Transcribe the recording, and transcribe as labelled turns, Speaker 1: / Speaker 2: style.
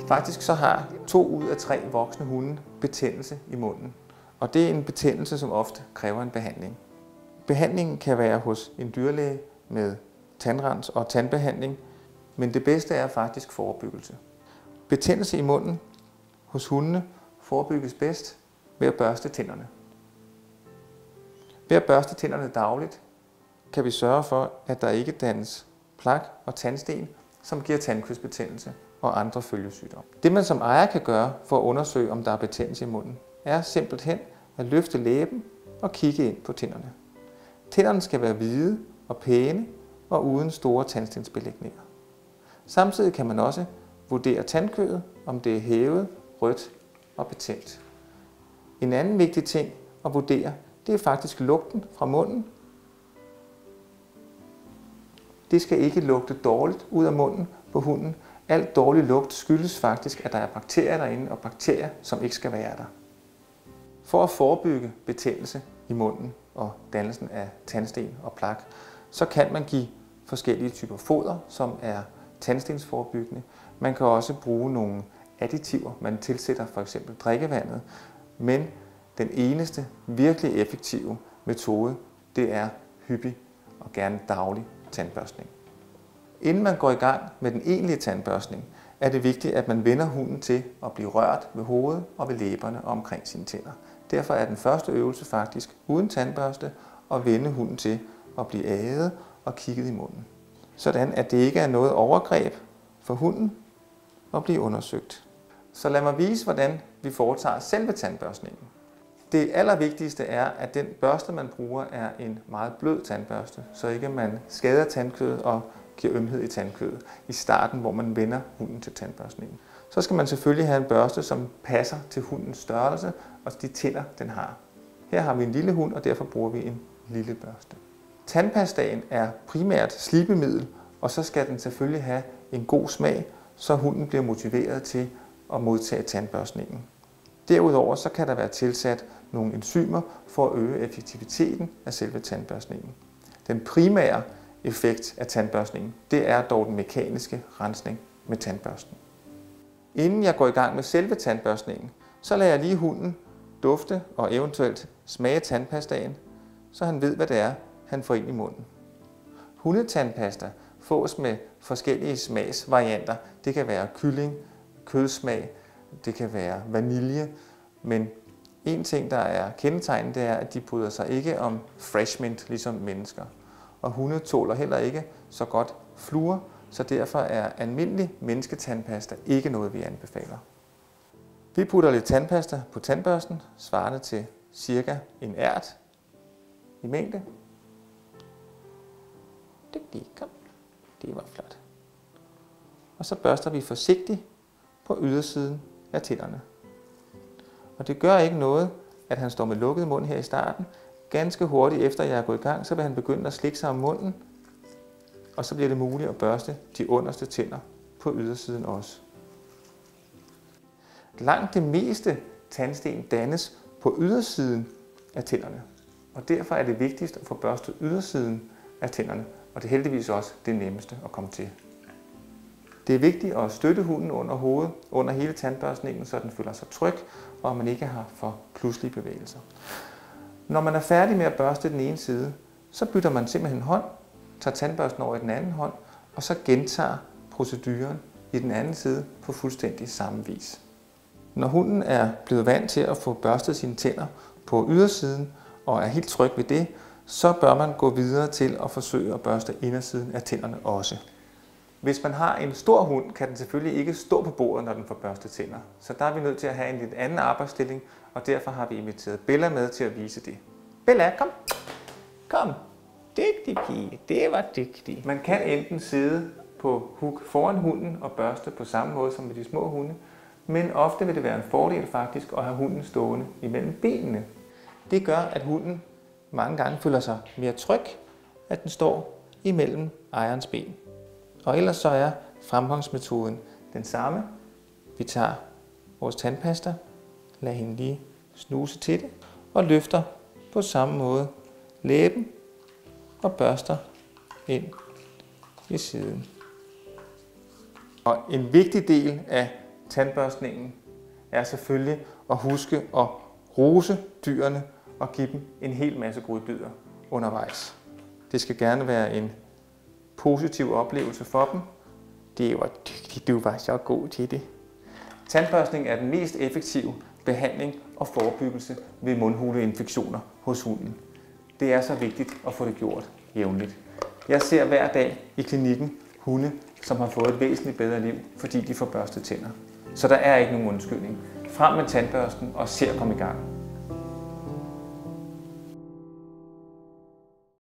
Speaker 1: Faktisk så har 2 ud af 3 voksne hunde betændelse i munden. Og det er en betændelse, som ofte kræver en behandling. Behandlingen kan være hos en dyrlæge med tandrens og tandbehandling, men det bedste er faktisk forebyggelse. Betændelse i munden hos hundene forebygges bedst ved at børste tænderne. Ved at børste tænderne dagligt kan vi sørge for, at der ikke dannes plak og tandsten, som giver tandkødsbetændelse og andre følgesygdomme. Det man som ejer kan gøre for at undersøge, om der er betændelse i munden, er simpelthen at løfte læben og kigge ind på tænderne. Tænderne skal være hvide og pæne og uden store tandstensbelægninger. Samtidig kan man også vurdere tandkødet, om det er hævet, rødt og betændt. En anden vigtig ting at vurdere, det er faktisk lugten fra munden. Det skal ikke lugte dårligt ud af munden på hunden. Alt dårlig lugt skyldes faktisk, at der er bakterier derinde, og bakterier, som ikke skal være der. For at forebygge betændelse i munden og dannelsen af tandsten og plak, så kan man give forskellige typer foder, som er tandstensforebyggende. Man kan også bruge nogle additiver, man tilsætter for eksempel drikkevandet, men den eneste virkelig effektive metode, det er hyppig og gerne daglig tandbørstning. Inden man går i gang med den egentlige tandbørstning, er det vigtigt, at man vender hunden til at blive rørt ved hovedet og ved læberne og omkring sine tænder. Derfor er den første øvelse faktisk uden tandbørste at vende hunden til at blive aget og kigget i munden. Sådan at det ikke er noget overgreb for hunden at blive undersøgt. Så lad mig vise, hvordan vi foretager selve tandbørstningen. Det allervigtigste er, at den børste, man bruger, er en meget blød tandbørste, så ikke man skader tandkødet og giver ømhed i tandkødet i starten, hvor man vender hunden til tandbørstningen. Så skal man selvfølgelig have en børste, som passer til hundens størrelse og de tænder, den har. Her har vi en lille hund, og derfor bruger vi en lille børste. Tandpastaen er primært slibemiddel, og så skal den selvfølgelig have en god smag, så hunden bliver motiveret til at modtage tandbørstningen. Derudover så kan der være tilsat nogle enzymer for at øge effektiviteten af selve tandbørstningen. Den primære effekt af tandbørstningen, det er dog den mekaniske rensning med tandbørsten. Inden jeg går i gang med selve tandbørstningen, så lader jeg lige hunden dufte og eventuelt smage tandpastaen, så han ved, hvad det er, han får ind i munden. Hundetandpasta fås med forskellige smagsvarianter. Det kan være kylling, kødsmag, det kan være vanilje, men en ting, der er kendetegnet, det er, at de bryder sig ikke om fresh mint, ligesom mennesker. Og hunde tåler heller ikke så godt fluor, så derfor er almindelig mennesketandpasta ikke noget, vi anbefaler. Vi putter lidt tandpasta på tandbørsten, svarende til cirka en ært i mængde. Kom. Det var flot. Og så børster vi forsigtigt på ydersiden af tænderne. Og det gør ikke noget, at han står med lukket mund her i starten. Ganske hurtigt efter jeg er gået i gang, så vil han begynde at slikke sig om munden, og så bliver det muligt at børste de underste tænder på ydersiden også. Langt det meste tandsten dannes på ydersiden af tænderne, og derfor er det vigtigst at få børstet ydersiden af tænderne, og det er heldigvis også det nemmeste at komme til. Det er vigtigt at støtte hunden under hovedet under hele tandbørstningen, så den føler sig tryg, og man ikke har for pludselige bevægelser. Når man er færdig med at børste den ene side, så bytter man simpelthen hånd, tager tandbørsten over i den anden hånd, og så gentager proceduren i den anden side på fuldstændig samme vis. Når hunden er blevet vant til at få børstet sine tænder på ydersiden og er helt tryg ved det, så bør man gå videre til at forsøge at børste indersiden af tænderne også. Hvis man har en stor hund, kan den selvfølgelig ikke stå på bordet, når den får børstet tænder. Så der er vi nødt til at have en lidt anden arbejdsstilling, og derfor har vi inviteret Bella med til at vise det. Bella, kom! Kom! Dygtig pige, det var dygtig. Man kan enten sidde på huk foran hunden og børste på samme måde som med de små hunde, men ofte vil det være en fordel faktisk at have hunden stående imellem benene. Det gør, at hunden mange gange føler sig mere tryg, at den står imellem ejerens ben. Og ellers så er fremgangsmetoden den samme. Vi tager vores tandpasta, lader hende lige snuse til det, og løfter på samme måde læben og børster ind i siden. Og en vigtig del af tandbørstningen er selvfølgelig at huske at rose dyrene og give dem en hel masse godbidder undervejs. Det skal gerne være en positiv oplevelse for dem. Det var dygtigt, du var så god til det. Tandbørstning er den mest effektive behandling og forebyggelse ved mundhuleinfektioner hos hunden. Det er så vigtigt at få det gjort jævnligt. Jeg ser hver dag i klinikken hunde, som har fået et væsentligt bedre liv, fordi de får børstet tænder. Så der er ikke nogen undskyldning. Frem med tandbørsten og se at komme i gang.